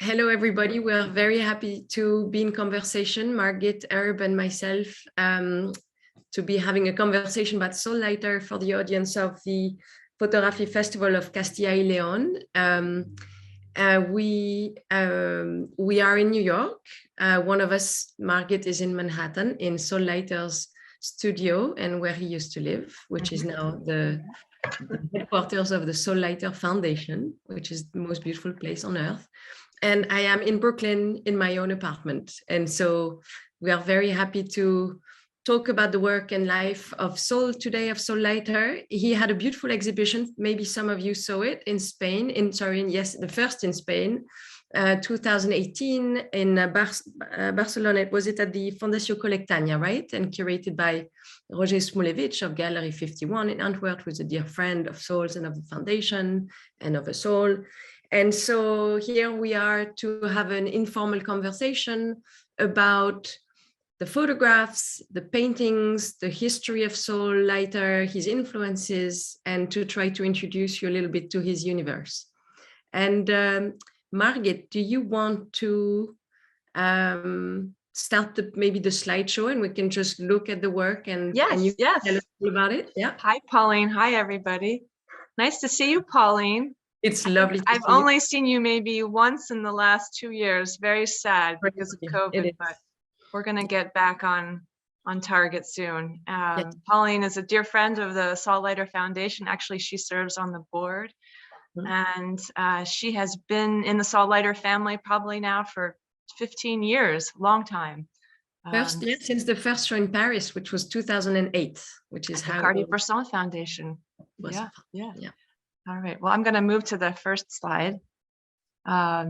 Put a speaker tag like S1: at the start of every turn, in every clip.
S1: Hello, everybody. We're very happy to be in conversation, Margit Erb and myself, to be having a conversation about Saul Leiter for the audience of the Photography Festival of Castilla y León. We are in New York. One of us, Margit, is in Manhattan in Saul Leiter's studio and where he used to live, which is now the headquarters of the Saul Leiter Foundation, which is the most beautiful place on earth. And I am in Brooklyn in my own apartment. And so we are very happy to talk about the work and life of Saul today, of Saul Leiter. He had a beautiful exhibition. Maybe some of you saw it in Spain, the first in Spain, 2018 in Barcelona. It was at the Fundació Col·lectània, right? And curated by Roger Smulevich of Gallery 51 in Antwerp, who's a dear friend of Saul's and of the foundation and of us all. And so here we are to have an informal conversation about the photographs, the paintings, the history of Saul Leiter, his influences, and to try to introduce you a little bit to his universe. And Margit, do you want to start maybe the slideshow and we can just look at the work and,
S2: yes,
S1: and you
S2: yes.
S1: tell us about it? Yeah.
S2: Hi, Pauline. Hi, everybody. Nice to see you, Pauline.
S1: It's lovely.
S2: I've only seen you maybe once in the last 2 years. Very sad because of COVID, but we're going to get back on target soon.
S1: Yes.
S2: Pauline is a dear friend of the Saul Leiter Foundation. Actually, she serves on the board. And she has been in the Saul Leiter family probably now for 15 years, long time.
S1: Since the first show in Paris, which was 2008, which is how
S2: the Cartier-Bresson Foundation. Yeah. All right. Well, I'm going to move to the first slide. I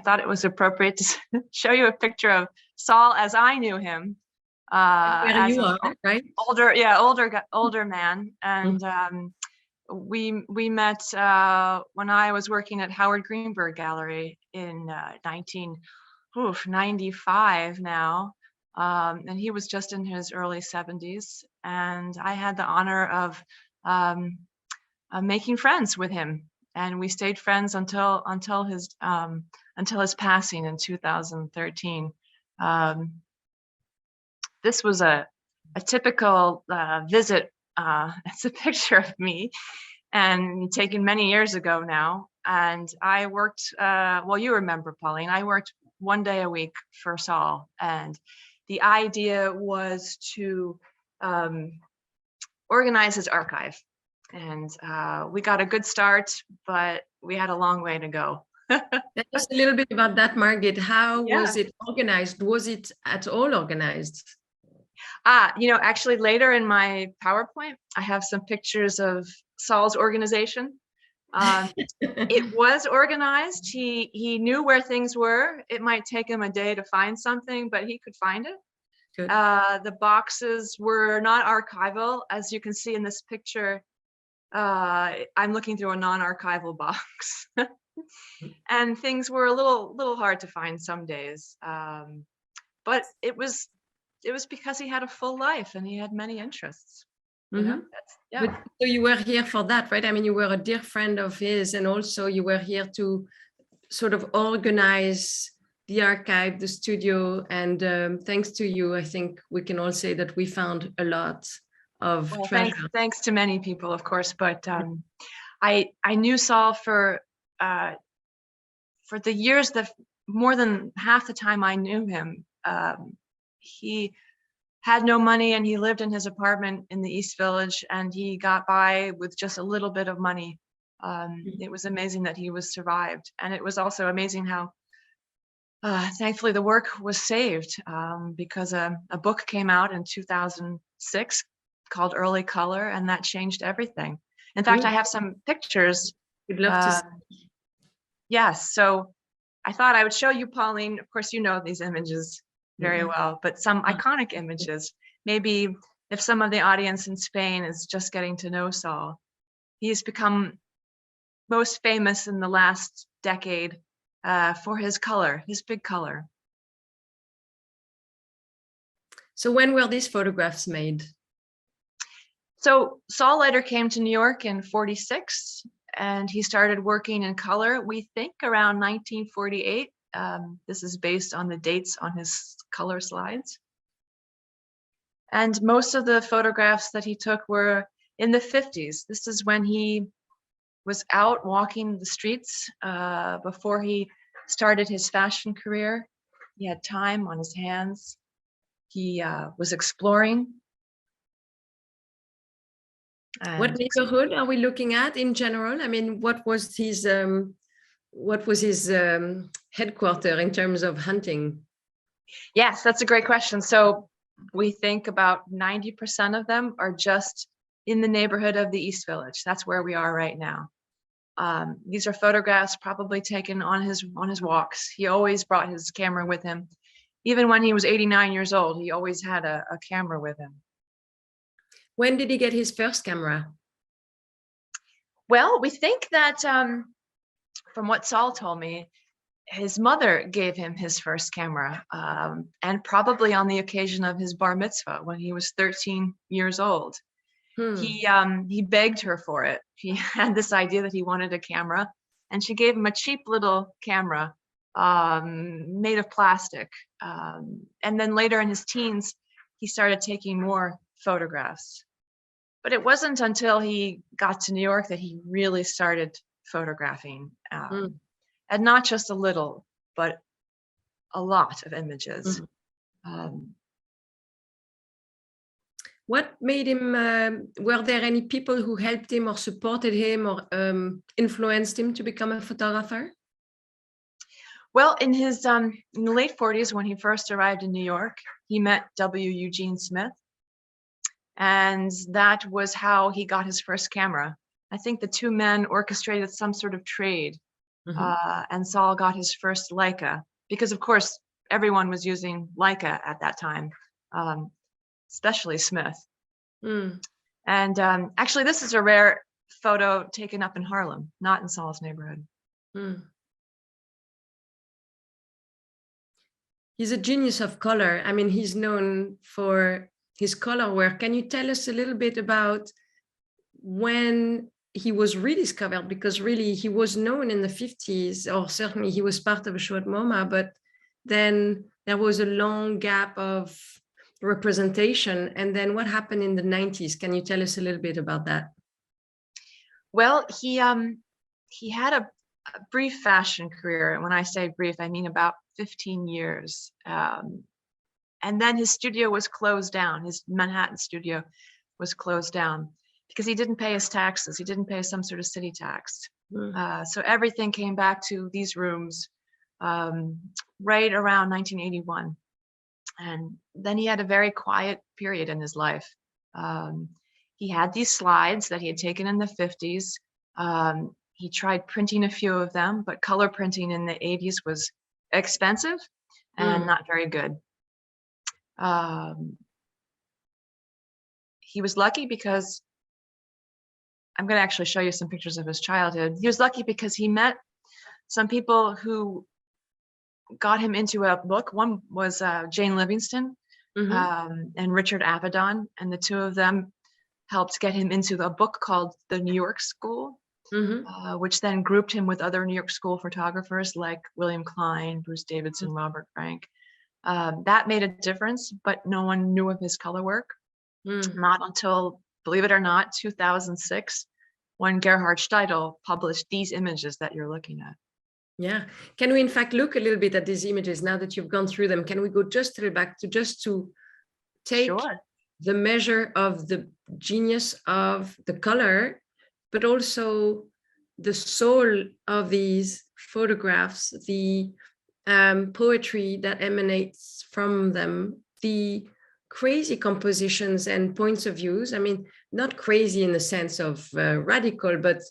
S2: thought it was appropriate to show you a picture of Saul as I knew him.
S1: Where you are, right?
S2: Older man, and we met when I was working at Howard Greenberg Gallery in 1995 now, and he was just in his early 70s, and I had the honor of making friends with him, and we stayed friends until his passing in 2013. This was a typical visit. It's a picture of me, and taken many years ago now. And I worked. Well, you remember, Pauline. I worked 1 day a week for Saul, and the idea was to organize his archive. And we got a good start, but we had a long way to go.
S1: Tell us a little bit about that, Margit. How was it organized? Was it at all organized?
S2: Actually, later in my PowerPoint, I have some pictures of Saul's organization. It was organized. He knew where things were. It might take him a day to find something, but he could find it. Good. The boxes were not archival, as you can see in this picture. I'm looking through a non-archival box, and things were a little hard to find some days. But it was because he had a full life and he had many interests.
S1: So you were here for that, right? I mean, you were a dear friend of his, and also you were here to sort of organize the archive, the studio, and thanks to you, I think we can all say that we found a lot of treasure.
S2: Thanks to many people, of course, but I knew Saul for the years that more than half the time I knew him. He had no money, and he lived in his apartment in the East Village, and he got by with just a little bit of money. It was amazing that he was survived, and it was also amazing how thankfully the work was saved because a book came out in 2006 called Early Color, and that changed everything. In fact, I have some pictures.
S1: We'd love to see.
S2: Yes, so I thought I would show you, Pauline. Of course, you know these images very well, but some iconic images. Maybe if some of the audience in Spain is just getting to know Saul, he's become most famous in the last decade for his color, his big color.
S1: So when were these photographs made?
S2: So Saul Leiter came to New York in '46, and he started working in color, we think around 1948. This is based on the dates on his color slides. And most of the photographs that he took were in the 50s. This is when he was out walking the streets before he started his fashion career. He had time on his hands. He was exploring.
S1: What neighborhood are we looking at in general? I mean, what was his headquarters in terms of hunting?
S2: Yes, that's a great question. So we think about 90% of them are just in the neighborhood of the East Village. That's where we are right now. These are photographs probably taken on his walks. He always brought his camera with him. Even when he was 89 years old, he always had a camera with him.
S1: When did he get his first camera?
S2: Well, we think that from what Saul told me, his mother gave him his first camera, and probably on the occasion of his bar mitzvah when he was 13 years old. He begged her for it. He had this idea that he wanted a camera, and she gave him a cheap little camera made of plastic. And then later in his teens, he started taking more photographs. But it wasn't until he got to New York that he really started photographing. And not just a little, but a lot of images.
S1: What made him, were there any people who helped him or supported him or influenced him to become a photographer?
S2: Well, in his in the late 40s, when he first arrived in New York, he met W. Eugene Smith. And that was how he got his first camera. I think the two men orchestrated some sort of trade. And Saul got his first Leica, because of course, everyone was using Leica at that time, especially Smith. And actually, this is a rare photo taken up in Harlem, not in Saul's neighborhood.
S1: He's a genius of color. I mean, he's known for his color work. Can you tell us a little bit about when he was rediscovered? Because really he was known in the 50s, or certainly he was part of a show at MoMA, but then there was a long gap of representation. And then what happened in the 90s? Can you tell us a little bit about that?
S2: Well, he had a brief fashion career. And when I say brief, I mean about 15 years. And then his studio was closed down. His Manhattan studio was closed down because he didn't pay his taxes. He didn't pay some sort of city tax. So everything came back to these rooms right around 1981. And then he had a very quiet period in his life. He had these slides that he had taken in the 50s. He tried printing a few of them, but color printing in the 80s was expensive and not very good. He was lucky because I'm going to actually show you some pictures of his childhood. He was lucky because he met some people who got him into a book. One was Jane Livingston and Richard Avedon, and the two of them helped get him into a book called The New York School, which then grouped him with other New York School photographers like William Klein, Bruce Davidson, Robert Frank. That made a difference, but no one knew of his color work. Not until, believe it or not, 2006, when Gerhard Steidl published these images that you're looking at.
S1: Yeah. Can we in fact look a little bit at these images now that you've gone through them? Can we go just a little back to take the measure of the genius of the color, but also the soul of these photographs, the poetry that emanates from them, the crazy compositions and points of views. I mean, not crazy in the sense of radical, but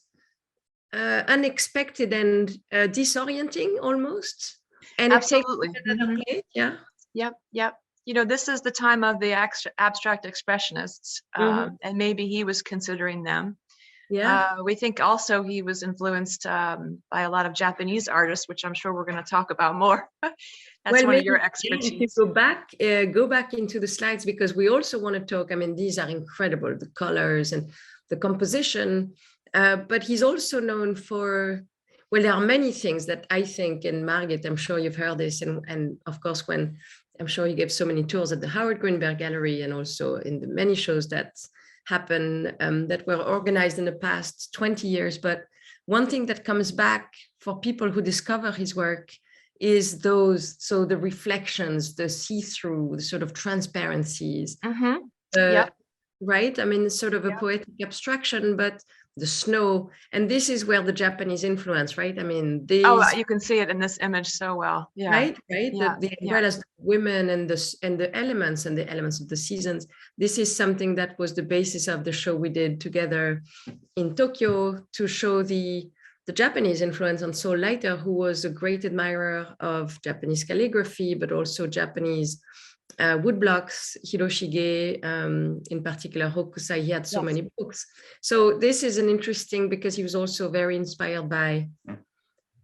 S1: unexpected and disorienting almost. And
S2: absolutely.
S1: Yeah.
S2: Yep. You know, this is the time of the abstract expressionists, and maybe he was considering them.
S1: Yeah.
S2: We think also he was influenced by a lot of Japanese artists, which I'm sure we're going to talk about more. That's one of your expertise.
S1: Go back into the slides, because we also want to talk. I mean, these are incredible, the colors and the composition. But he's also known for, well, there are many things that I think, and Margit, I'm sure you've heard this, and of course, when I'm sure he gave so many tours at the Howard Greenberg Gallery and also in the many shows that happen that were organized in the past 20 years. But one thing that comes back for people who discover his work is those, so the reflections, the see-through, the sort of transparencies, right? I mean, sort of a poetic abstraction, but the snow, and this is where the Japanese influence, right? I mean, these.
S2: Oh, you can see it in this image so well. Yeah.
S1: Right.
S2: Yeah.
S1: The umbrellas, the women, and the elements of the seasons. This is something that was the basis of the show we did together in Tokyo to show the Japanese influence on Saul Leiter, who was a great admirer of Japanese calligraphy, but also Japanese woodblocks, Hiroshige, in particular, Hokusai. He had so many books. So this is an interesting, because he was also very inspired by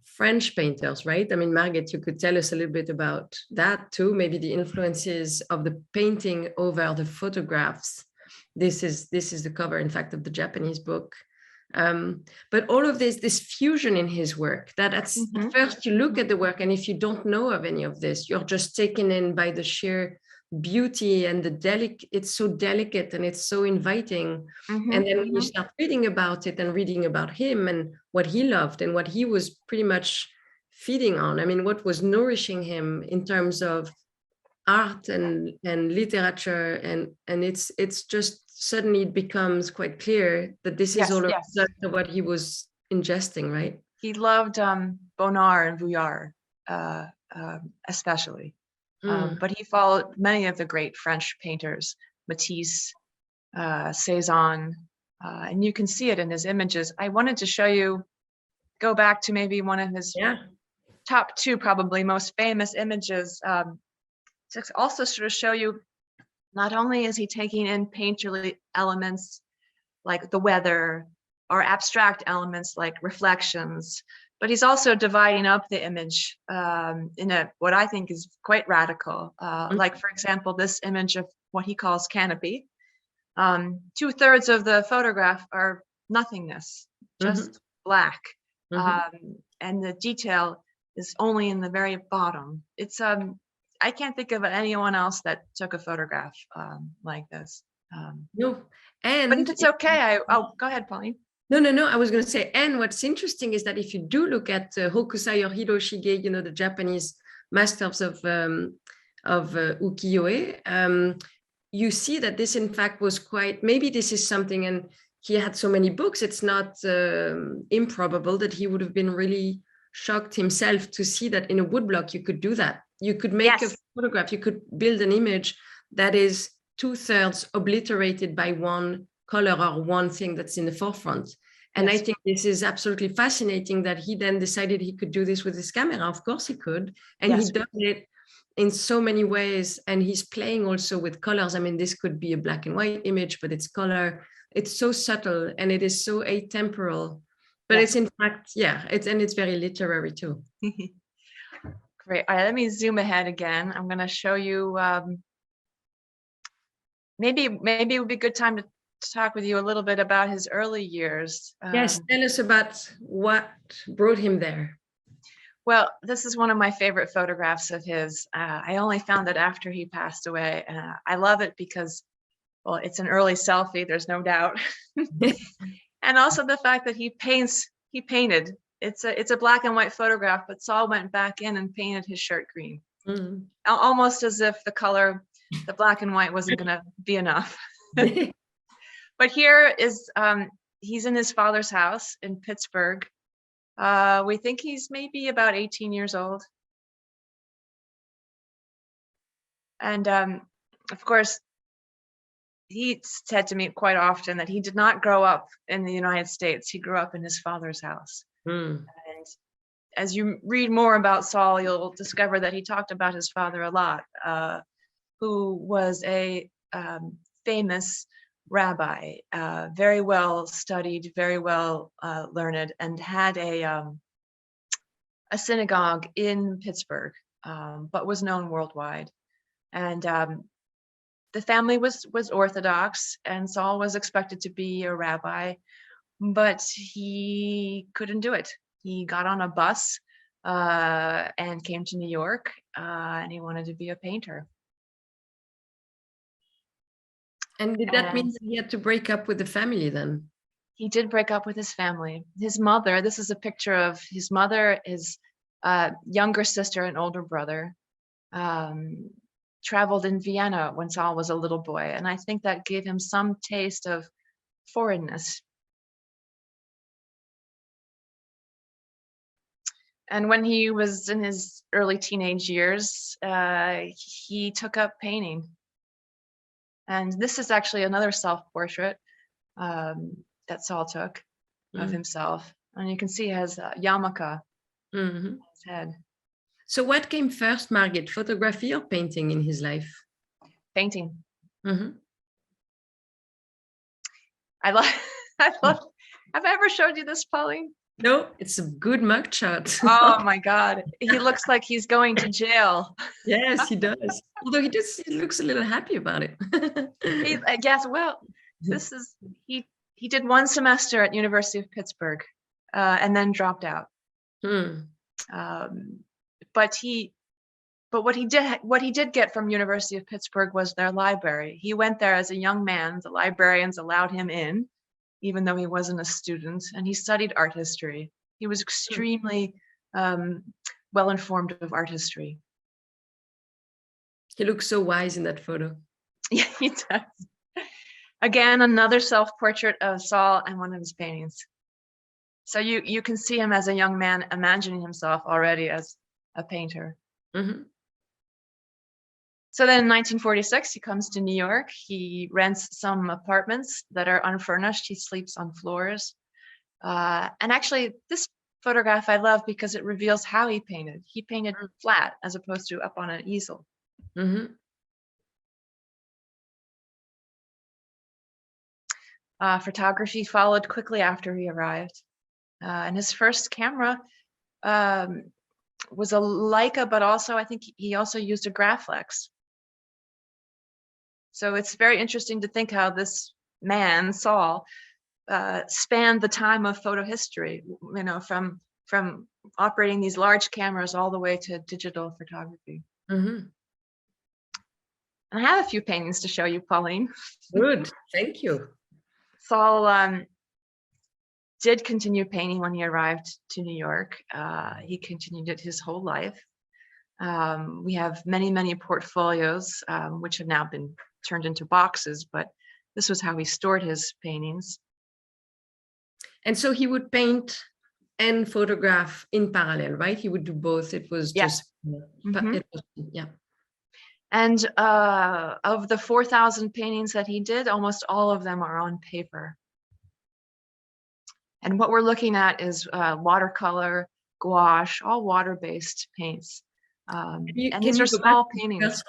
S1: French painters, right? I mean, Margit, you could tell us a little bit about that too, maybe the influences of the painting over the photographs. This is the cover, in fact, of the Japanese book. But all of this fusion in his work, that at first you look at the work, and if you don't know of any of this, you're just taken in by the sheer beauty and it's so delicate and it's so inviting. And then when you start reading about it and reading about him and what he loved and what he was pretty much feeding on, I mean, what was nourishing him in terms of art and literature, and it's just suddenly it becomes quite clear that this is all of what he was ingesting, right?
S2: He loved Bonnard and Vuillard, especially. But he followed many of the great French painters, Matisse, Cézanne, and you can see it in his images. I wanted to show you, go back to maybe one of his top two, probably most famous images, to also sort of show you, not only is he taking in painterly elements like the weather or abstract elements like reflections, but he's also dividing up the image in what I think is quite radical. Like, for example, this image of what he calls canopy. 2/3 of the photograph are nothingness, just black. And the detail is only in the very bottom. It's I can't think of anyone else that took a photograph like this.
S1: No,
S2: but if it's okay, go ahead, Pauline.
S1: No. I was going to say, and what's interesting is that if you do look at Hokusai or Hiroshige, you know, the Japanese masters of ukiyo-e, you see that this, in fact, was quite, maybe this is something, and he had so many books, it's not improbable that he would have been really shocked himself to see that in a woodblock you could do that. You could make a photograph, you could build an image that is 2/3 obliterated by one color or one thing that's in the forefront. And I think this is absolutely fascinating that he then decided he could do this with his camera. Of course he could. And he does it in so many ways. And he's playing also with colors. I mean, this could be a black and white image, but it's color. It's so subtle and it is so atemporal. But it's in fact, it's very literary too.
S2: Great. All right, let me zoom ahead again. I'm going to show you, maybe it would be a good time to talk with you a little bit about his early years.
S1: Yes, tell us about what brought him there.
S2: Well, this is one of my favorite photographs of his. I only found it after he passed away. I love it because, well, it's an early selfie, there's no doubt. And also the fact that he painted. It's a black and white photograph, but Saul went back in and painted his shirt green. Almost as if the black and white wasn't going to be enough. But here is, he's in his father's house in Pittsburgh. We think he's maybe about 18 years old. And of course, he said to me quite often that he did not grow up in the United States. He grew up in his father's house. And as you read more about Saul, you'll discover that he talked about his father a lot, who was a famous rabbi, very well studied, very well learned, and had a synagogue in Pittsburgh, but was known worldwide. And the family was Orthodox, and Saul was expected to be a rabbi. but he couldn't do it. He got on a bus and came to New York, and he wanted to be a painter.
S1: And did that mean that he had to break up with the family then?
S2: He did break up with his family. His mother, this is a picture of his mother, his younger sister and older brother, traveled in Vienna when Saul was a little boy. And I think that gave him some taste of foreignness. And when he was in his early teenage years, he took up painting. And this is actually another self-portrait that Saul took of himself. And you can see he has a yarmulke on his head.
S1: So what came first, Margit, photography or painting in his life?
S2: Painting. I love, have I ever showed you this, Pauline?
S1: No, it's a good mugshot.
S2: Oh my God. He looks like he's going to jail.
S1: Yes, he does. Although he looks a little happy about it.
S2: I guess, well, this is, he did one semester at University of Pittsburgh and then dropped out. But what he did get from University of Pittsburgh was their library. He went there as a young man. The librarians allowed him in, even though he wasn't a student, and he studied art history. He was extremely well informed of art history.
S1: He looks so wise in that photo.
S2: Yeah, he does. Again, another self-portrait of Saul and one of his paintings. So you can see him as a young man imagining himself already as a painter. So then in 1946, he comes to New York. He rents some apartments that are unfurnished. He sleeps on floors. And actually, this photograph I love because it reveals how he painted. He painted flat as opposed to up on an easel. Photography followed quickly after he arrived. And his first camera was a Leica, but also I think he also used a Graflex. So it's very interesting to think how this man, Saul, spanned the time of photo history, you know, from operating these large cameras all the way to digital photography. And I have a few paintings to show you, Pauline.
S1: Good, thank you.
S2: Saul did continue painting when he arrived to New York. He continued it his whole life. We have many, many portfolios, which have now been turned into boxes, but this was how he stored his paintings.
S1: And so he would paint and photograph in parallel, right? He would do both. It was just, yeah.
S2: And of the 4,000 paintings that he did, almost all of them are on paper. And what we're looking at is watercolor, gouache, all water-based paints. And these are small paintings.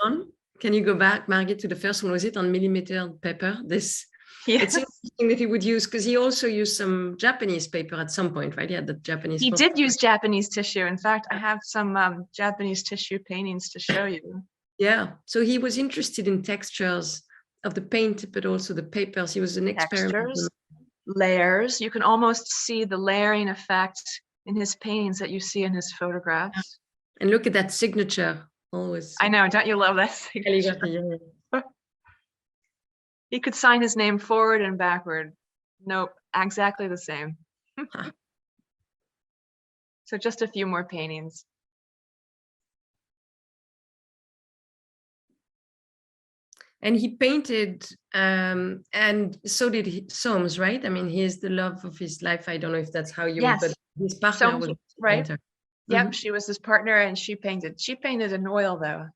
S1: Can you go back, Margit, to the first one? Was it on millimeter paper? This,
S2: yes.
S1: It's interesting that he would use, because he also used some Japanese paper at some point, right? He had the Japanese.
S2: He did use Japanese tissue. In fact, I have some Japanese tissue paintings to show you.
S1: Yeah, so he was interested in textures of the paint, but also the papers. He was an experimenter.
S2: Layers. You can almost see the layering effect in his paintings that you see in his photographs.
S1: And look at that signature. Always.
S2: I know, don't you love that signature? He could sign his name forward and backward. Nope, exactly the same. So just a few more paintings.
S1: And he painted, and so did Soames, right? I mean, he is the love of his life. I don't know if that's how you would, but his partner
S2: Soames,
S1: was a
S2: right?
S1: painter.
S2: Yep, she was his partner, and she painted. She painted in oil, though.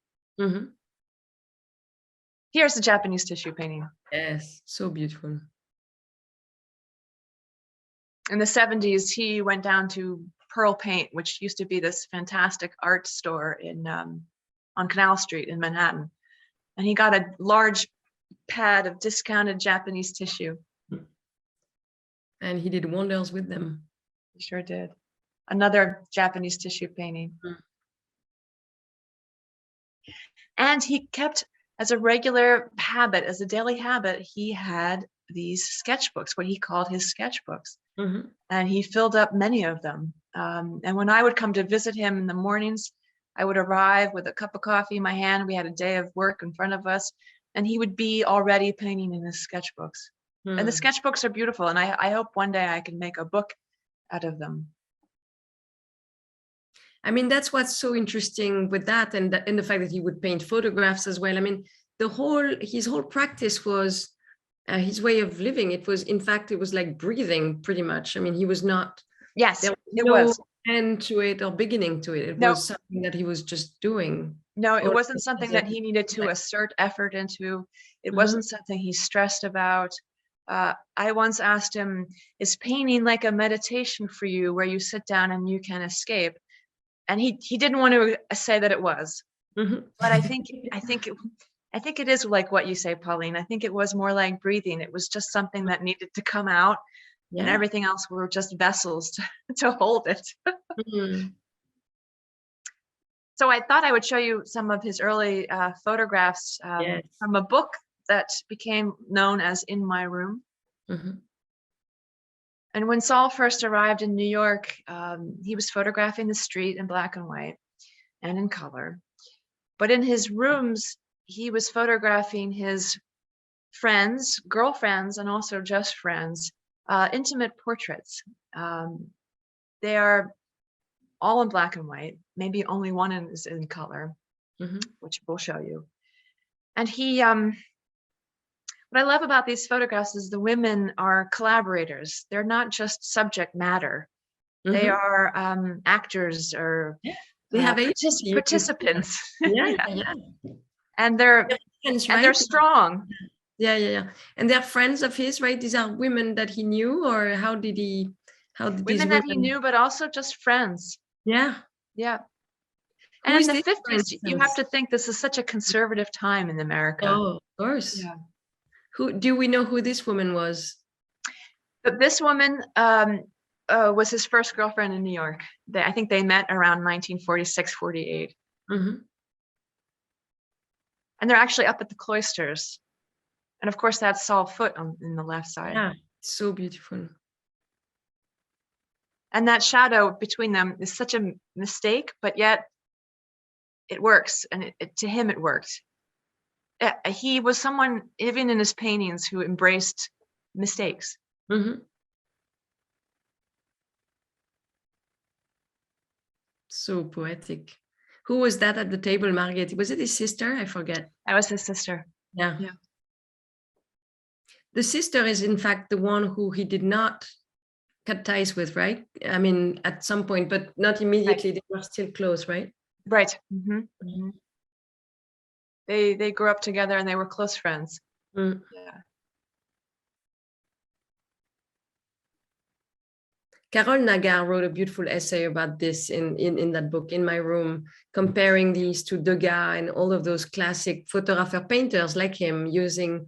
S2: Here's the Japanese tissue painting.
S1: Yes, so beautiful.
S2: In the 70s, he went down to Pearl Paint, which used to be this fantastic art store in on Canal Street in Manhattan. And he got a large pad of discounted Japanese tissue.
S1: And he did wonders with them.
S2: He sure did. Another Japanese tissue painting. And he kept, as a regular habit, as a daily habit, he had these sketchbooks, what he called his sketchbooks. and he filled up many of them. And when I would come to visit him in the mornings, I would arrive with a cup of coffee in my hand. We had a day of work in front of us, and he would be already painting in his sketchbooks. And the sketchbooks are beautiful, and I hope one day I can make a book out of them.
S1: I mean, that's what's so interesting with that, and the fact that he would paint photographs as well. I mean, his whole practice was his way of living. It was, in fact, it was like breathing, pretty much. I mean, he was not.
S2: Yes,
S1: there was
S2: it
S1: no
S2: was.
S1: end to it or beginning to it. It
S2: No.
S1: was something that he was just doing.
S2: No, it
S1: Or
S2: wasn't something that he needed to assert effort into. It wasn't something he stressed about. I once asked him, is painting like a meditation for you where you sit down and you can escape? And he didn't want to say that it was. But I think it is like what you say, Pauline. I think it was more like breathing. It was just something that needed to come out, and everything else were just vessels to hold it. So I thought I would show you some of his early photographs from a book that became known as In My Room. And when Saul first arrived in New York, he was photographing the street in black and white and in color. But in his rooms, he was photographing his friends, girlfriends, and also just friends, intimate portraits. They are all in black and white. Maybe only one is in color, which we'll show you. And he, what I love about these photographs is the women are collaborators. They're not just subject matter. They are actors or
S1: they have
S2: participants.
S1: Yeah.
S2: And they're
S1: friends,
S2: and they're strong.
S1: Yeah. And they're friends of his, right? These are women that he knew, or how did
S2: Women that he knew, but also just friends.
S1: Yeah.
S2: And in the 50s, you have to think this is such a conservative time in America.
S1: Oh, of course.
S2: Yeah.
S1: Do we know who this woman was?
S2: But this woman was his first girlfriend in New York. I think they met around 1946, 48. And they're actually up at the cloisters. And of course, that's Saul Foot in the left side.
S1: Yeah, so beautiful.
S2: And that shadow between them is such a mistake, but yet it works. And to him, it worked. He was someone, even in his paintings, who embraced mistakes.
S1: So poetic. Who was that at the table, Margit? Was it his sister? I forget.
S2: That was his sister.
S1: Yeah. The sister is, in fact, the one who he did not cut ties with, right? I mean, at some point, but not immediately. Right. They were still close, right?
S2: Right. They grew up together and they were close friends. Yeah.
S1: Carole Nagar wrote a beautiful essay about this in that book, In My Room, comparing these to Degas and all of those classic photographer painters like him, using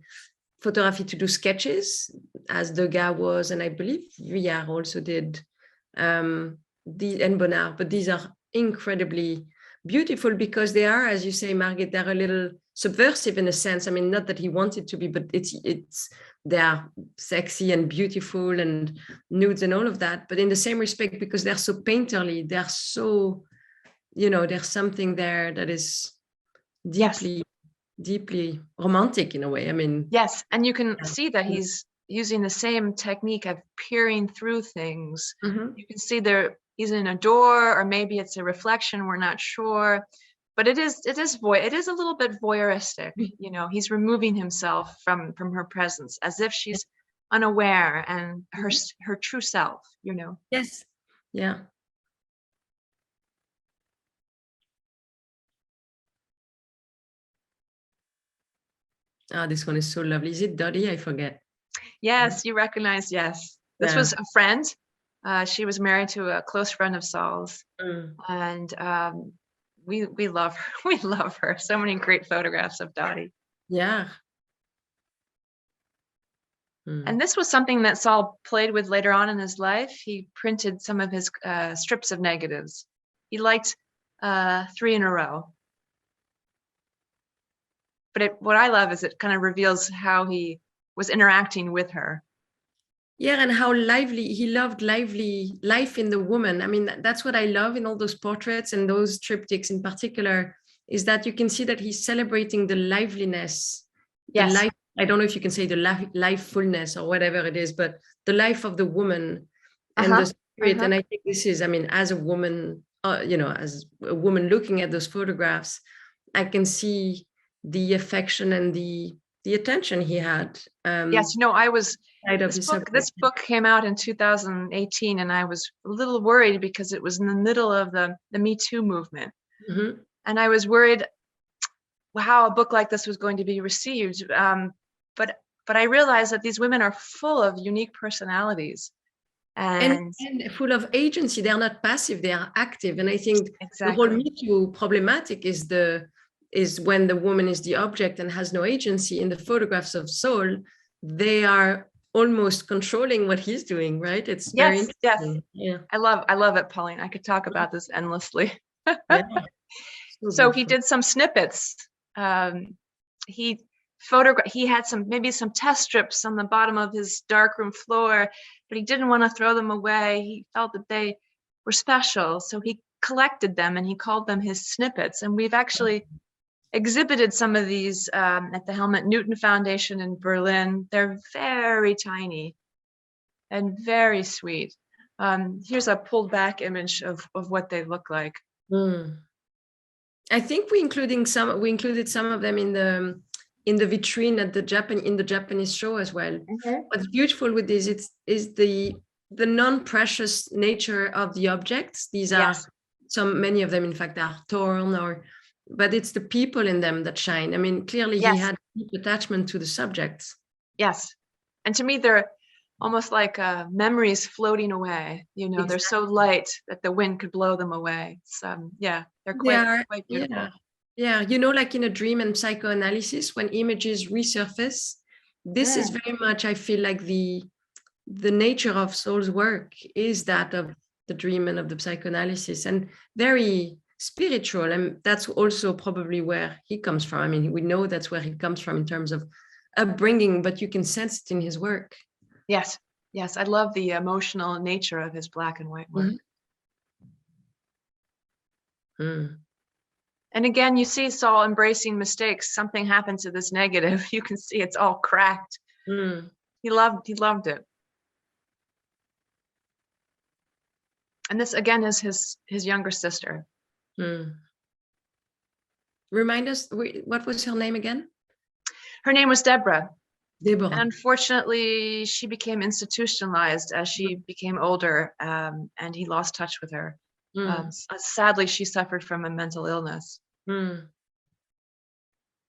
S1: photography to do sketches, as Degas was, and I believe Vuillard also did, and Bonnard, but these are incredibly beautiful because they are, as you say, Margit, they're a little subversive in a sense. I mean, not that he wanted to be, but they are sexy and beautiful and nudes and all of that, but in the same respect, because they're so painterly, they're so, there's something there that is deeply romantic in a way. I mean,
S2: yes, and you can see that he's using the same technique of peering through things. You can see he's in a door, or maybe it's a reflection, we're not sure, but it is a little bit voyeuristic. He's removing himself from her presence, as if she's unaware and her true self.
S1: Yes. Yeah. This one is so lovely. Is it Dottie? I forget.
S2: Yes, you recognize. Yes, this was a friend. She was married to a close friend of Saul's, and we love her. We love her. So many great photographs of Dottie.
S1: Yeah.
S2: And this was something that Saul played with later on in his life. He printed some of his strips of negatives. He liked 3 in a row. But what I love is it kind of reveals how he was interacting with her.
S1: Yeah, and how lively, he loved lively life in the woman. I mean, that's what I love in all those portraits and those triptychs in particular, is that you can see that he's celebrating the liveliness, the
S2: Yes.
S1: life, I don't know if you can say the lifefulness or whatever it is, but the life of the woman and the spirit. And I think this is, I mean, as a woman, you know, as a woman looking at those photographs, I can see the affection and the attention he had.
S2: Yes, you know, I was, this
S1: book
S2: book came out in 2018, and I was a little worried because it was in the middle of the Me Too movement.
S1: Mm-hmm.
S2: And I was worried how a book like this was going to be received. But I realized that these women are full of unique personalities. And
S1: full of agency. They're not passive, they are active. And I think
S2: exactly.
S1: the whole Me Too problematic is when the woman is the object and has no agency. In the photographs of Saul, they are almost controlling what he's doing, right? It's very interesting.
S2: Yeah. I love it, Pauline. I could talk about this endlessly.
S1: Yeah.
S2: So he did some snippets. He had maybe some test strips on the bottom of his darkroom floor, but he didn't want to throw them away. He felt that they were special, so he collected them and he called them his snippets. And we've actually exhibited some of these at the Helmut Newton Foundation in Berlin. They're very tiny and very sweet. Here's a pulled back image of what they look like.
S1: I think we included some of them in the vitrine at the Japanese show as well. What's beautiful with this is the non-precious nature of the objects. These are many of them in fact are torn, but it's the people in them that shine. I mean, clearly he had deep attachment to the subjects.
S2: Yes, and to me they're almost like memories floating away. You know, they're so light that the wind could blow them away. So they're quite beautiful.
S1: Yeah, you know, like in a dream and psychoanalysis, when images resurface, this is very much, I feel like the nature of Saul's work is that of the dream and of the psychoanalysis, and very spiritual. And that's also probably where he comes from. I mean, we know that's where he comes from in terms of upbringing, but you can sense it in his work.
S2: Yes, I love the emotional nature of his black and white work. And again, you see Saul embracing mistakes. Something happened to this negative. You can see it's all cracked. He loved it. And this again is his younger sister.
S1: Remind us, what was her name again?
S2: Her name was Deborah.
S1: Deborah.
S2: And unfortunately, she became institutionalized as she became older, and he lost touch with her. Sadly, she suffered from a mental illness.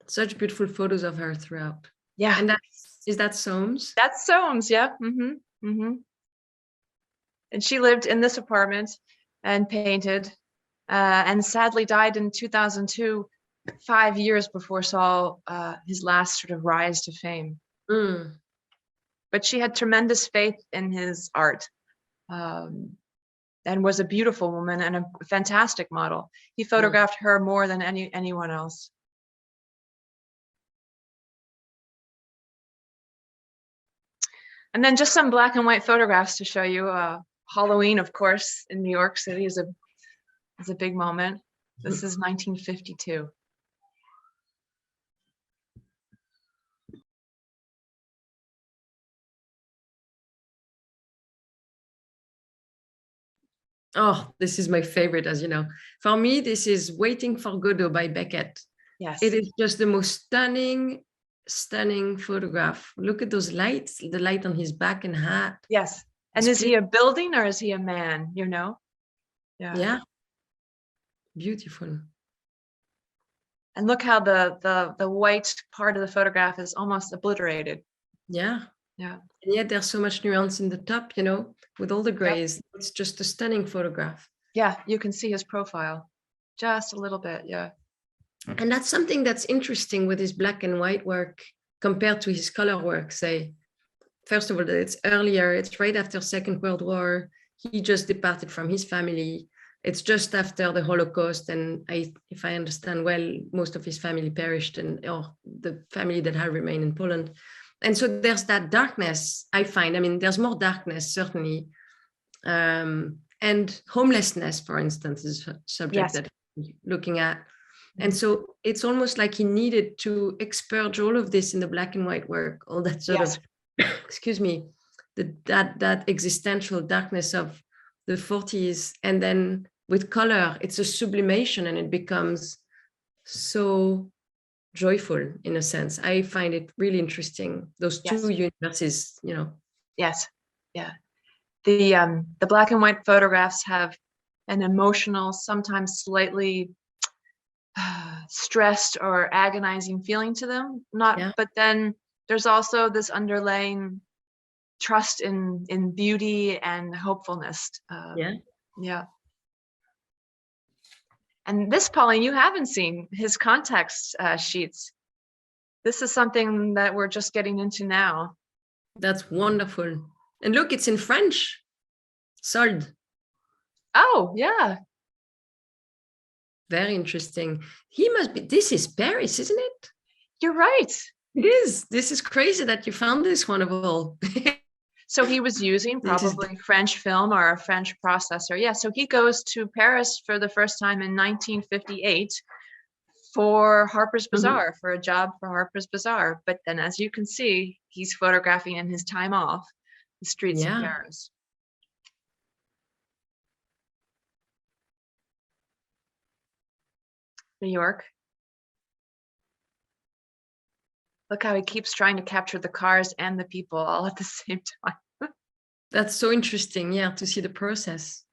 S1: Such beautiful photos of her throughout.
S2: Yeah.
S1: And is that Soames?
S2: That's Soames, yeah. And she lived in this apartment and painted, and sadly died in 2002, 5 years before Saul, his last sort of rise to fame. But she had tremendous faith in his art, and was a beautiful woman and a fantastic model. He photographed her more than anyone else. And then just some black and white photographs to show you. Halloween, of course, in New York City is a big moment. This is 1952.
S1: Oh, this is my favorite, as you know. For me, this is Waiting for Godot by Beckett.
S2: Yes.
S1: It is just the most stunning photograph. Look at those lights, the light on his back and hat.
S2: Yes. And is he a building or is he a man, you know?
S1: Yeah. Beautiful.
S2: And look how the white part of the photograph is almost obliterated.
S1: Yeah.
S2: Yeah.
S1: And yet there's so much nuance in the top, you know, with all the grays. Yep. It's just a stunning photograph.
S2: Yeah, you can see his profile just a little bit. Yeah.
S1: And that's something that's interesting with his black and white work compared to his color work. Say, first of all, it's earlier, it's right after Second World War. He just departed from his family. It's just after the Holocaust. And if I understand well, most of his family perished, or the family that had remained in Poland. And so there's that darkness, I find. I mean, there's more darkness, certainly. And homelessness, for instance, is a subject that he's looking at. And so it's almost like he needed to expurge all of this in the black and white work, all that sort of, excuse me, that existential darkness of the 40s. And then with color, it's a sublimation and it becomes so joyful in a sense. I find it really interesting, those two universes, you know.
S2: Yes, yeah. The black and white photographs have an emotional, sometimes slightly stressed or agonizing feeling to them. But then there's also this underlying trust in beauty and hopefulness. Yeah. And this, Pauline, you haven't seen his context sheets. This is something that we're just getting into now.
S1: That's wonderful. And look, it's in French. Sold.
S2: Oh, yeah.
S1: Very interesting. He must be, this is Paris, isn't it?
S2: You're right.
S1: It is. This is crazy that you found this one of all.
S2: So he was using probably French film or a French processor. Yeah, so he goes to Paris for the first time in 1958 for Harper's Bazaar, for a job for Harper's Bazaar. But then, as you can see, he's photographing in his time off the streets of Paris. New York. Look how he keeps trying to capture the cars and the people all at the same time.
S1: That's so interesting, yeah, to see the process.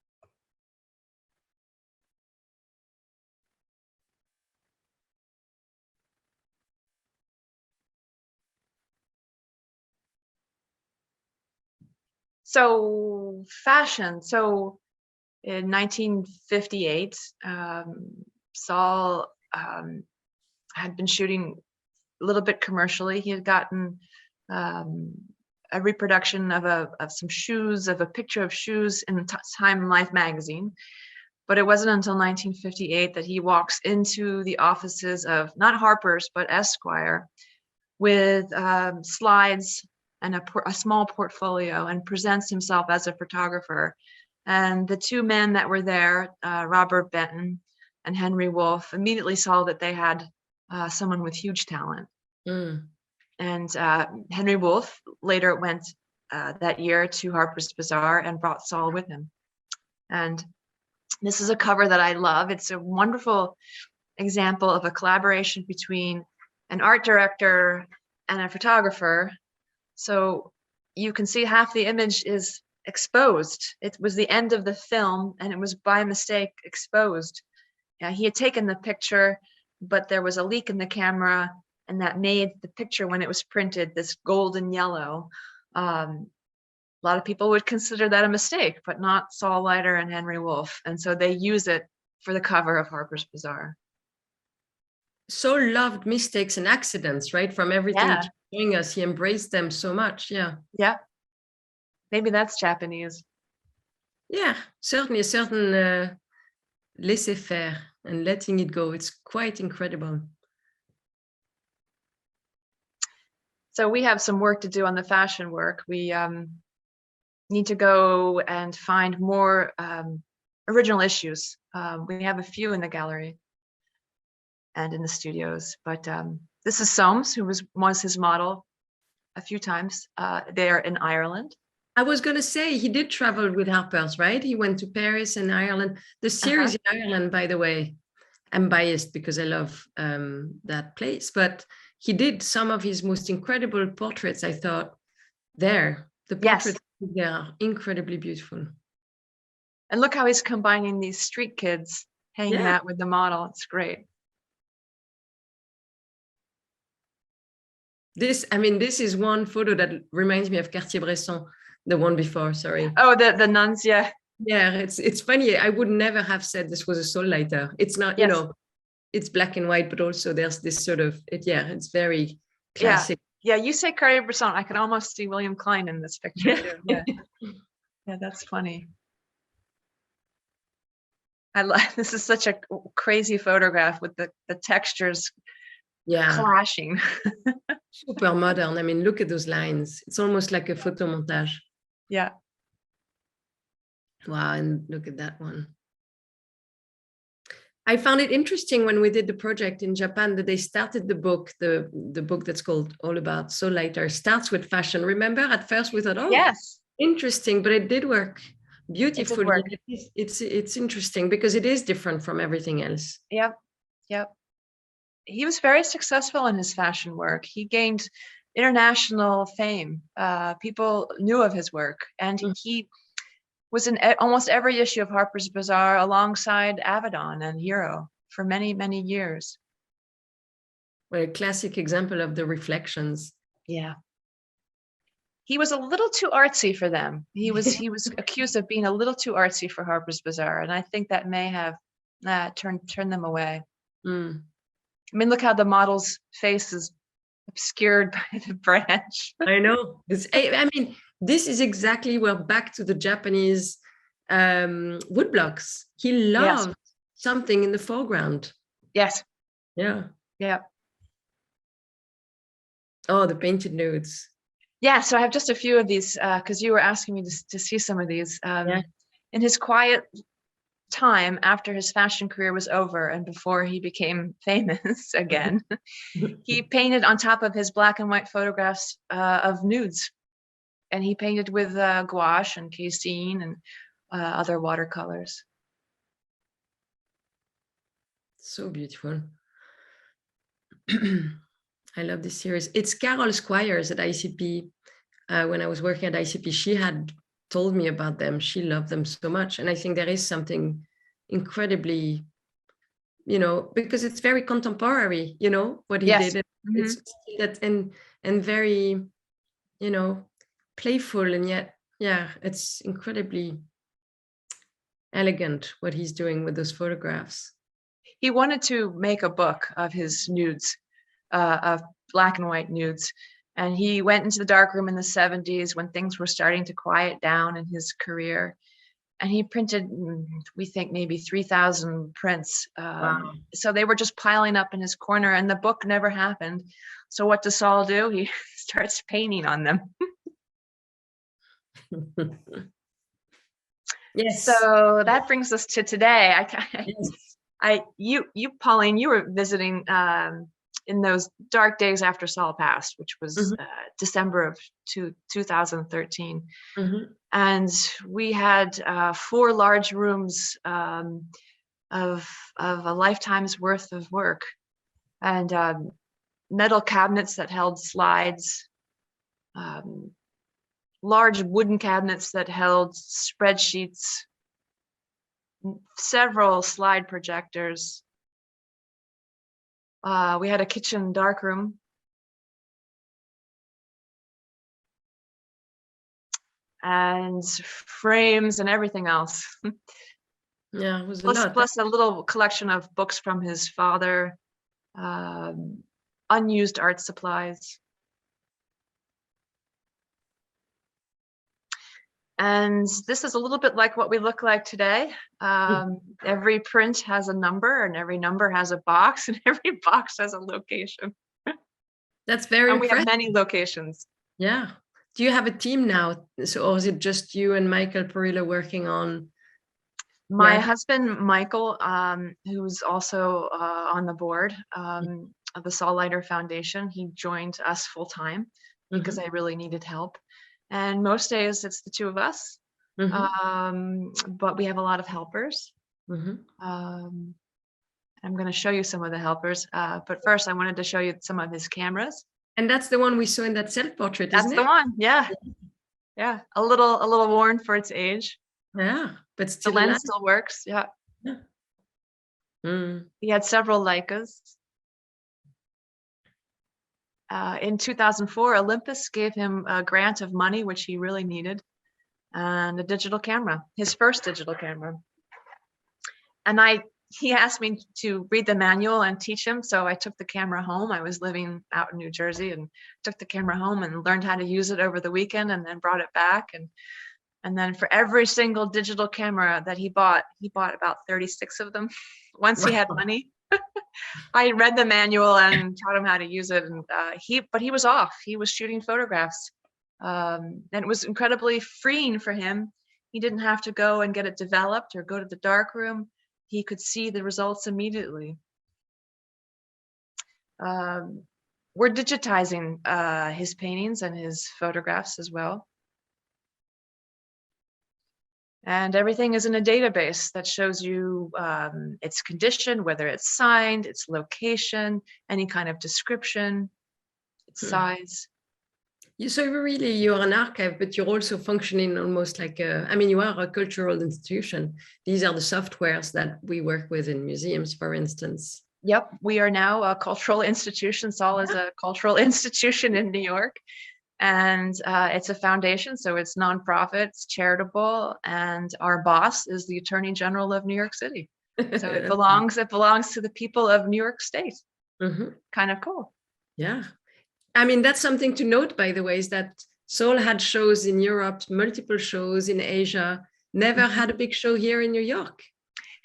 S2: So fashion. So in 1958, Saul had been shooting a little bit commercially. He had gotten a reproduction of some shoes, of a picture of shoes in Time Life magazine. But it wasn't until 1958 that he walks into the offices of not Harper's, but Esquire with slides and a small portfolio and presents himself as a photographer. And the two men that were there, Robert Benton and Henry Wolfe, immediately saw that they had someone with huge talent. And Henry Wolfe later went that year to Harper's Bazaar and brought Saul with him. And this is a cover that I love. It's a wonderful example of a collaboration between an art director and a photographer. So you can see half the image is exposed. It was the end of the film and it was by mistake exposed. He had taken the picture, but there was a leak in the camera and that made the picture, when it was printed, this golden yellow. A lot of people would consider that a mistake, but not Saul Leiter and Henry Wolfe. And so they use it for the cover of Harper's Bazaar.
S1: Saul loved mistakes and accidents, right? From everything he's showing us, he embraced them so much. Yeah.
S2: Maybe that's Japanese.
S1: Yeah, certainly a certain laissez-faire and letting it go. It's quite incredible.
S2: So we have some work to do on the fashion work. We need to go and find more original issues. We have a few in the gallery and in the studios, but this is Soames, who was his model a few times. They're in Ireland.
S1: I was going to say, he did travel with Harper's, right? He went to Paris and Ireland. The series in Ireland, by the way, I'm biased because I love that place, but he did some of his most incredible portraits, I thought, there. The portraits there are incredibly beautiful.
S2: And look how he's combining these street kids hanging out with the model. It's great.
S1: This is one photo that reminds me of Cartier-Bresson, the one before, sorry.
S2: Oh, the nuns, yeah.
S1: Yeah, it's funny. I would never have said this was a Saul Leiter. It's not, you know, it's black and white, but also there's this sort of, it's very classic.
S2: Yeah, you say Cartier-Bresson. I can almost see William Klein in this picture too. Yeah, that's funny. This is such a crazy photograph with the textures
S1: Yeah,
S2: clashing.
S1: super modern. I mean, look at those lines. It's almost like a photo montage.
S2: Yeah.
S1: Wow, and look at that one. I found it interesting when we did the project in Japan that they started the book that's called All About Saul Leiter starts with fashion. Remember, at first we thought, oh,
S2: Yes,
S1: interesting, but it did work
S2: it did
S1: beautifully.
S2: work.
S1: It's interesting because it is different from everything else.
S2: Yep. Yep. He was very successful in his fashion work. He gained international fame. People knew of his work, and he was in almost every issue of Harper's Bazaar alongside Avedon and Hero for many, many years.
S1: Well, a classic example of the reflections.
S2: Yeah. He was a little too artsy for them. He was accused of being a little too artsy for Harper's Bazaar, and I think that may have turned them away.
S1: Mm.
S2: I mean, look how the model's face is obscured by the branch.
S1: I know. I mean, this is exactly, we're back to the Japanese woodblocks. He loved something in the foreground.
S2: Yes.
S1: Yeah.
S2: Yeah.
S1: Oh, the painted nudes.
S2: Yeah, so I have just a few of these because you were asking me to see some of these. In his quiet time after his fashion career was over and before he became famous again, he painted on top of his black and white photographs of nudes. And he painted with gouache and casein and other watercolors.
S1: So beautiful. I love this series. It's Carol Squires at ICP. When I was working at ICP, she had told me about them. She loved them so much. And I think there is something incredibly, because it's very contemporary, what he did. It's that and very, playful, and yet, it's incredibly elegant what he's doing with those photographs.
S2: He wanted to make a book of his nudes, of black and white nudes. And he went into the darkroom in the 70s when things were starting to quiet down in his career. And he printed, we think, maybe 3,000 prints.
S1: Wow.
S2: So they were just piling up in his corner, and the book never happened. So what does Saul do? He starts painting on them.
S1: Yes.
S2: So that brings us to today. You, Pauline, you were visiting in those dark days after Saul passed, which was December of 2013. And we had 4 large rooms of a lifetime's worth of work, and metal cabinets that held slides, large wooden cabinets that held spreadsheets, several slide projectors. We had a kitchen darkroom. And frames and everything else.
S1: Yeah, it was a lot.
S2: Plus a little collection of books from his father, unused art supplies. And this is a little bit like what we look like today. Every print has a number, and every number has a box, and every box has a location.
S1: That's very impressive.
S2: We have many locations.
S1: Yeah. Do you have a team now? Or is it just you and Michael Perillo working on?
S2: My husband, Michael, who's also on the board of the Saul Leiter Foundation, he joined us full time because I really needed help. And most days it's the 2 of us, but we have a lot of helpers. I'm going to show you some of the helpers, but first I wanted to show you some of his cameras.
S1: And that's the one we saw in that self-portrait, isn't it?
S2: That's the one, yeah. Yeah, a little worn for its age.
S1: Yeah, but still
S2: the lens still works, yeah. He had several Leicas. In 2004, Olympus gave him a grant of money, which he really needed, and a digital camera, his first digital camera. And he asked me to read the manual and teach him, so I took the camera home. I was living out in New Jersey and took the camera home and learned how to use it over the weekend, and then brought it back. And then for every single digital camera that he bought about 36 of them once he had money. I read the manual and taught him how to use it, and he was off. He was shooting photographs, and it was incredibly freeing for him. He didn't have to go and get it developed or go to the dark room. He could see the results immediately. We're digitizing his paintings and his photographs as well. And everything is in a database that shows you its condition, whether it's signed, its location, any kind of description, its size.
S1: So really, you're an archive, but you're also functioning almost like you are a cultural institution. These are the softwares that we work with in museums, for instance.
S2: Yep, we are now a cultural institution. Saul is a cultural institution in New York. And it's a foundation, so it's nonprofit, it's charitable, and our boss is the Attorney General of New York City. So it belongs to the people of New York State. Kind of cool.
S1: Yeah. I mean, that's something to note, by the way, is that Saul had shows in Europe, multiple shows in Asia, never had a big show here in New York.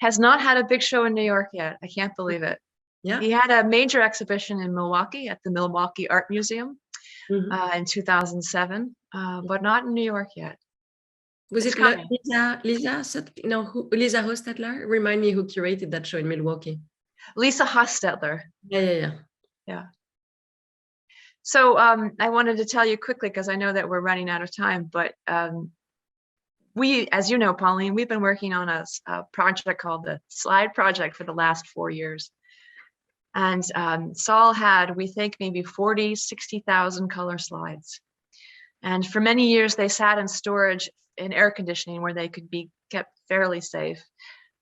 S2: Has not had a big show in New York yet. I can't believe it.
S1: Yeah.
S2: He had a major exhibition in Milwaukee at the Milwaukee Art Museum in 2007, but not in New York yet.
S1: Was it Lisa Hostetler? Remind me who curated that show in Milwaukee.
S2: Lisa Hostetler.
S1: Yeah.
S2: So I wanted to tell you quickly, because I know that we're running out of time, but we, as you know, Pauline, we've been working on a project called the Slide Project for the last 4 years. And Saul had, we think, maybe 40, 60,000 color slides. And for many years, they sat in storage in air conditioning where they could be kept fairly safe.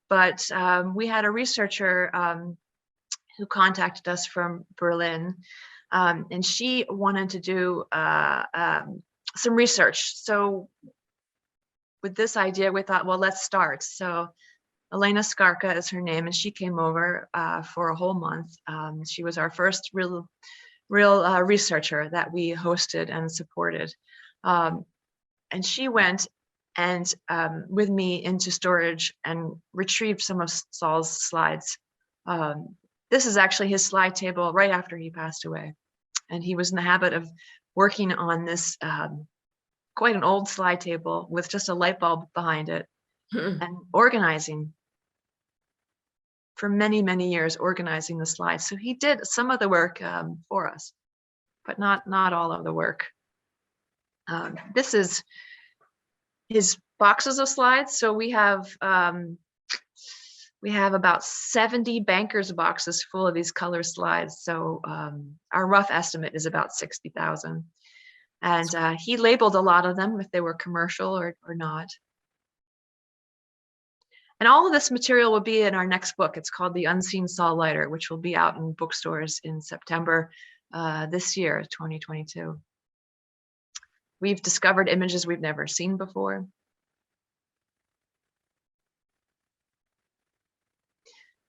S2: But we had a researcher who contacted us from Berlin, and she wanted to do some research. So with this idea, we thought, well, let's start. So Elena Skarka is her name, and she came over for a whole month. She was our first real researcher that we hosted and supported. And she went and with me into storage and retrieved some of Saul's slides. This is actually his slide table right after he passed away. And he was in the habit of working on this quite an old slide table with just a light bulb behind it and organizing for many, many years, organizing the slides. So he did some of the work for us, but not all of the work. This is his boxes of slides. So we have about 70 bankers boxes full of these color slides. So our rough estimate is about 60,000. And he labeled a lot of them if they were commercial or not. And all of this material will be in our next book. It's called The Unseen Saul Leiter, which will be out in bookstores in September this year, 2022. We've discovered images we've never seen before.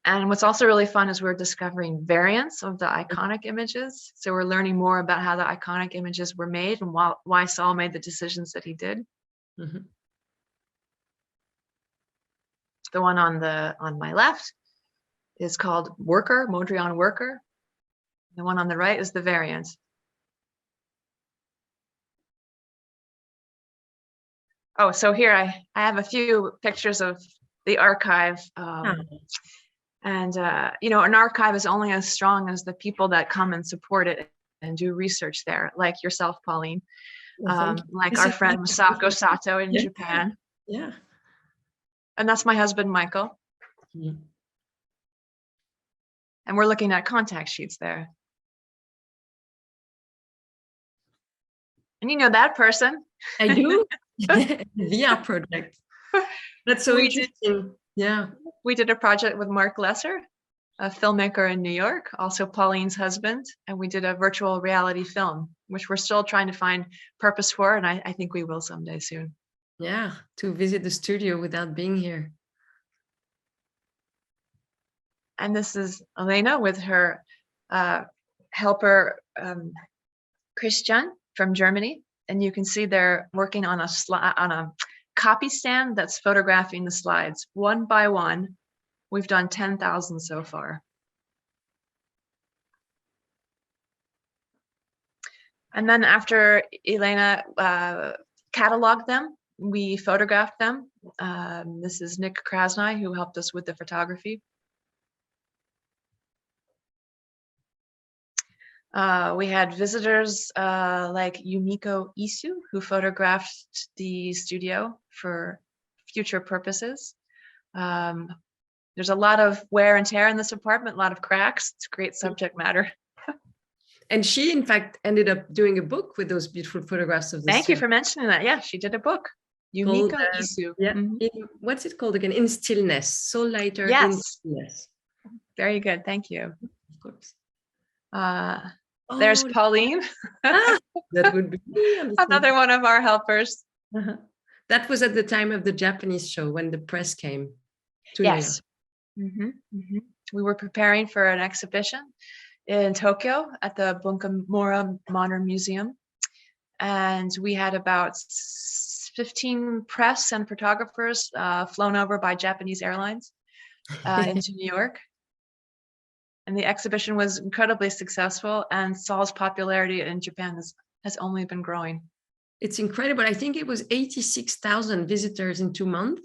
S2: And what's also really fun is we're discovering variants of the iconic images. So we're learning more about how the iconic images were made and why Saul made the decisions that he did. The one on my left is called Worker, Modrian Worker. The one on the right is the variant. Oh, so here I have a few pictures of the archive. And, an archive is only as strong as the people that come and support it and do research there, like yourself, Pauline, like our friend Masako Sato in Japan.
S1: Yeah.
S2: And that's my husband, Michael. And we're looking at contact sheets there. And you know that person.
S1: I do. VR project. That's so interesting. Yeah.
S2: We did a project with Mark Lesser, a filmmaker in New York, also Pauline's husband, and we did a virtual reality film, which we're still trying to find purpose for, and I think we will someday soon.
S1: Yeah, to visit the studio without being here.
S2: And this is Elena with her helper, Christian from Germany. And you can see they're working on a copy stand that's photographing the slides one by one. We've done 10,000 so far. And then after Elena cataloged them, we photographed them. This is Nick Krasny, who helped us with the photography. We had visitors like Yumiko Isu, who photographed the studio for future purposes. There's a lot of wear and tear in this apartment, a lot of cracks. It's great subject matter.
S1: And she, in fact, ended up doing a book with those beautiful photographs of the
S2: Thank you
S1: studio
S2: for mentioning that. Yeah, she did a book.
S1: called,
S2: Yumiko Isu.
S1: yeah,
S2: Mhm.
S1: what's it called again? In Stillness. Saul Leiter in
S2: Yes,
S1: Stillness.
S2: very good. Thank you.
S1: Of course.
S2: There's
S1: Oh,
S2: Pauline,
S1: that would be me on the
S2: another one of our helpers.
S1: Uh-huh. That was at the time of the Japanese show when the press came to New York.
S2: Yes. We were preparing for an exhibition in Tokyo at the Bunkamura Modern Museum. And we had about 15 press and photographers flown over by Japanese airlines into New York. And the exhibition was incredibly successful, and Saul's popularity in Japan has only been growing.
S1: It's incredible. I think it was 86,000 visitors in 2 months.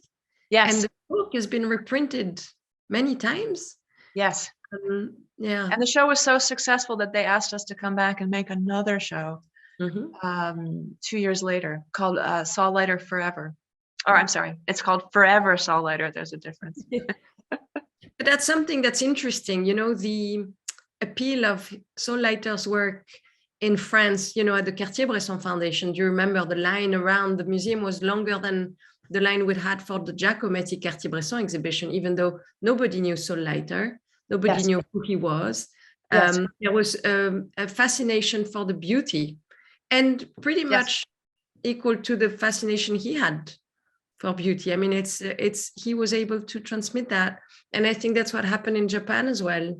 S2: Yes.
S1: And the book has been reprinted many times.
S2: Yes.
S1: Yeah.
S2: And the show was so successful that they asked us to come back and make another show 2 years later called Saul Leiter Forever. Or I'm sorry, it's called Forever Saul Leiter. There's a difference.
S1: But that's something that's interesting, you know, the appeal of Saul Leiter's work in France, you know, at the Cartier-Bresson Foundation. Do you remember the line around the museum was longer than the line we'd had for the Giacometti Cartier-Bresson exhibition, even though nobody knew Saul Leiter, nobody knew who he was. There was a fascination for the beauty, and pretty much equal to the fascination he had for beauty. I mean, it's he was able to transmit that, and I think that's what happened in Japan as well.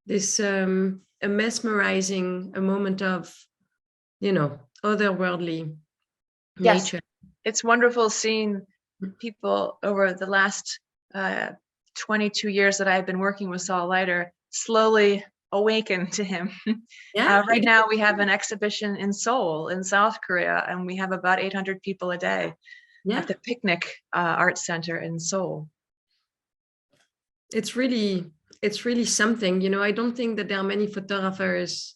S1: This a mesmerizing, a moment of, you know, otherworldly nature.
S2: It's wonderful seeing people over the last 22 years that I've been working with Saul Leiter slowly awaken to him. Right now we have an exhibition in Seoul in South Korea, and we have about 800 people a day at the Picnic Art Center in Seoul.
S1: It's really something, you know. I don't think that there are many photographers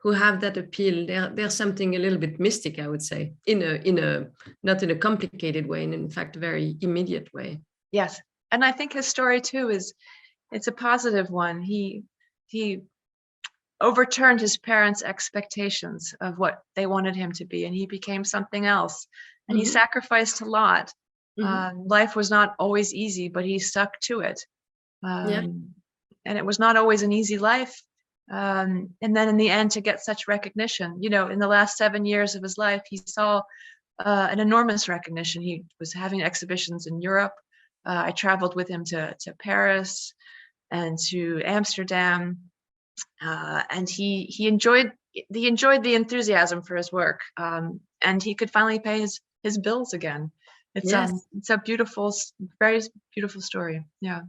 S1: who have that appeal. There's something a little bit mystic, I would say, in a not in a complicated way, and in fact, a very immediate way.
S2: Yes, and I think his story too it's a positive one. He overturned his parents' expectations of what they wanted him to be, and he became something else. And he sacrificed a lot. Life was not always easy, but he stuck to it. And it was not always an easy life. And then in the end, to get such recognition, you know, in the last 7 years of his life, he saw an enormous recognition. He was having exhibitions in Europe. I traveled with him to Paris and to Amsterdam. And he enjoyed the enthusiasm for his work. And he could finally pay his bills again. It's a beautiful, very beautiful story. Yeah.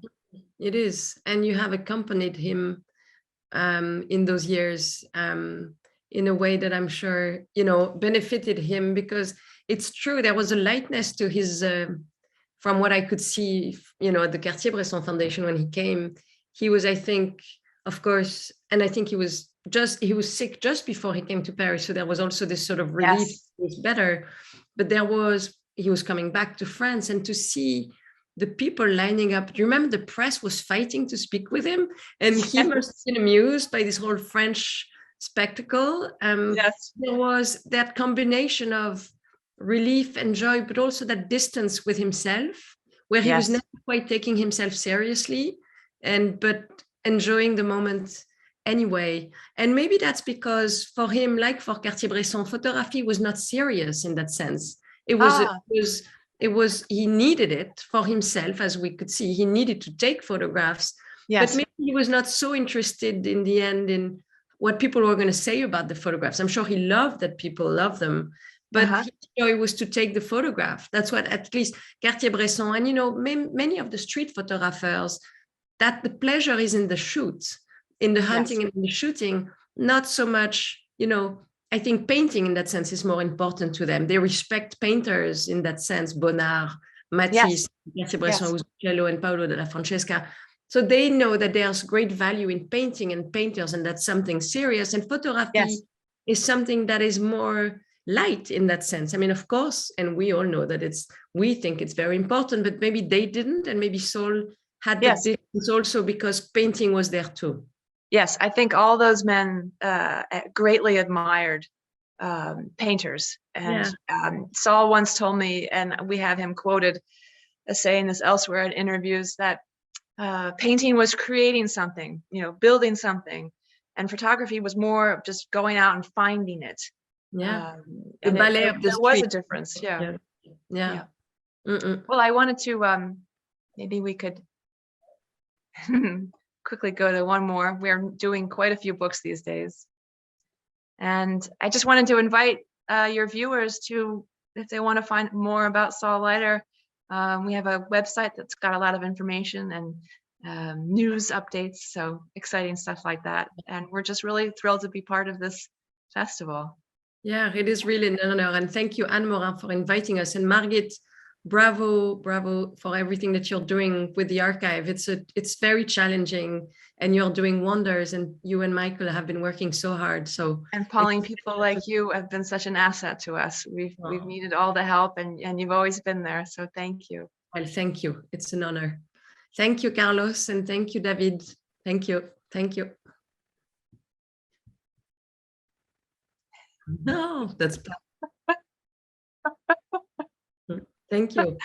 S1: It is. And you have accompanied him in those years in a way that I'm sure, you know, benefited him, because it's true, there was a lightness to his, from what I could see, you know, at the Cartier-Bresson Foundation when he came. He was, I think, of course, and I think he was sick just before he came to Paris. So there was also this sort of relief, it was better. But he was coming back to France, and to see the people lining up. Do you remember the press was fighting to speak with him? And he must have been amused by this whole French spectacle. There was that combination of relief and joy, but also that distance with himself, where he was never quite taking himself seriously, but enjoying the moment anyway. And maybe that's because for him, like for Cartier-Bresson, photography was not serious in that sense. It was he needed it for himself, as we could see. He needed to take photographs, but maybe he was not so interested in the end in what people were going to say about the photographs. I'm sure he loved that people loved them, but his joy was to take the photograph. That's what at least Cartier-Bresson, and you know, many of the street photographers, that the pleasure is in the shoot, in the hunting and in the shooting, not so much, you know, I think painting in that sense is more important to them. They respect painters in that sense, Bonnard, Matisse,
S2: Yes.
S1: Uccello, and Paolo della Francesca. So they know that there's great value in painting and painters, and that's something serious. And photography is something that is more light in that sense. I mean, of course, and we all know that we think it's very important, but maybe they didn't, and maybe Saul had that difference also because painting was there too.
S2: Yes, I think all those men greatly admired painters. And Saul once told me, and we have him quoted as saying this elsewhere in interviews, that painting was creating something, building something, and photography was more of just going out and finding it.
S1: The
S2: and
S1: ballet of the
S2: there was a
S1: street.
S2: difference. Yeah.
S1: Well,
S2: I wanted to maybe we could quickly go to one more. We're doing quite a few books these days, and I just wanted to invite your viewers to, if they want to find more about Saul Leiter, we have a website that's got a lot of information and news updates, so exciting stuff like that. And we're just really thrilled to be part of this festival.
S1: Yeah, it is really an honor, and thank you, Anne Morin, for inviting us. And Margit, bravo for everything that you're doing with the archive. It's very challenging, and you're doing wonders. And you and Michael have been working so hard. So,
S2: and Pauline, people like you have been such an asset to us. We've needed all the help, and you've always been there. So thank you.
S1: Well, thank you. It's an honor. Thank you, Carlos, and thank you, David. Thank you. Thank you. No, that's thank you.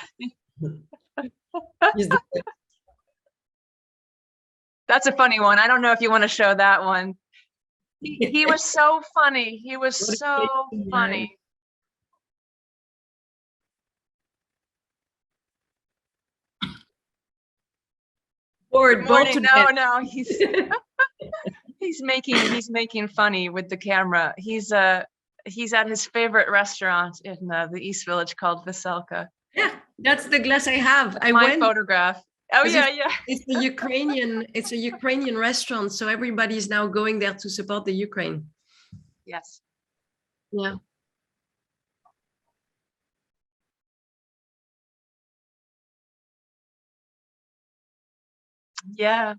S2: That's a funny one. I don't know if you want to show that one. He was so funny. He was so funny. No, he's making funny with the camera. He's at his favorite restaurant in the East Village called Veselka.
S1: Yeah, that's the glass I have.
S2: My photograph. Oh yeah.
S1: It's a Ukrainian restaurant, so everybody's now going there to support the Ukraine.
S2: Yes.
S1: Yeah.
S2: Yeah.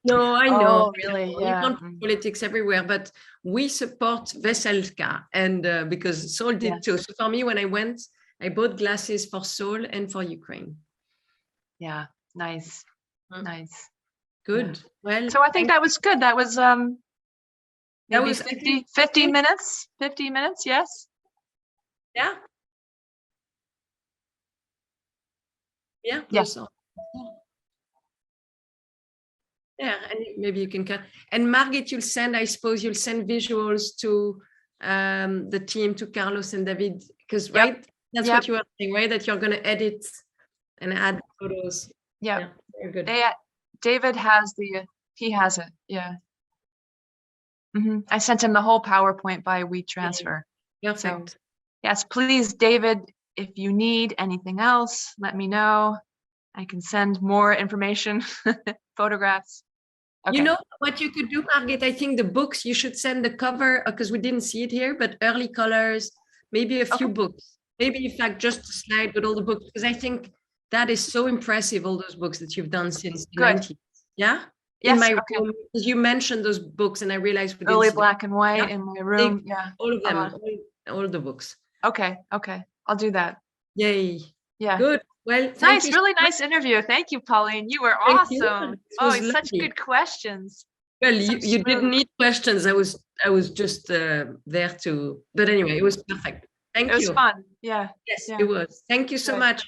S1: No, I know.
S2: Oh, really?
S1: You can't put politics everywhere, but we support Veselka, and because Saul did too. So for me, when I went, I bought glasses for Saul and for Ukraine.
S2: Yeah, nice. Nice.
S1: Good.
S2: Yeah.
S1: Well,
S2: so I think that was good. That was
S1: that was
S2: 50 minutes. 50 minutes, yes.
S1: Yeah. Yeah.
S2: Yes.
S1: Yeah, and maybe you can cut. And Margit, I suppose you'll send visuals to the team, to Carlos and David, because that's what you were saying, right? That you're going to edit and add photos.
S2: Yeah,
S1: very good.
S2: David has he has it. Yeah. I sent him the whole PowerPoint by WeTransfer.
S1: Perfect.
S2: So, yes, please, David, if you need anything else, let me know. I can send more information, photographs. Okay.
S1: You know what you could do, Margit? I think the books, you should send the cover, because we didn't see it here, but early colors, maybe a few books. Maybe, in fact, just a slide with all the books, because I think that is so impressive, all those books that you've done since the 90s. Yeah?
S2: Yes,
S1: in my room, because you mentioned those books, and I realized
S2: early black and white in my room. Yeah,
S1: all of them, all the books.
S2: Okay, I'll do that.
S1: Yay!
S2: Yeah,
S1: good. Well,
S2: nice, really nice interview. Thank you, Pauline. You were awesome. Such good questions.
S1: Well, you didn't need questions. I was just there to. But anyway, it was perfect. Thank you.
S2: It was fun. Yeah.
S1: Yes, it was. Thank you so much.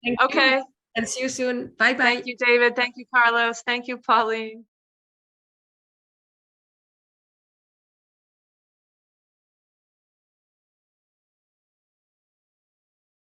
S2: Thank you.
S1: And see you soon. Bye bye.
S2: Thank you, David. Thank you, Carlos. Thank you, Pauline.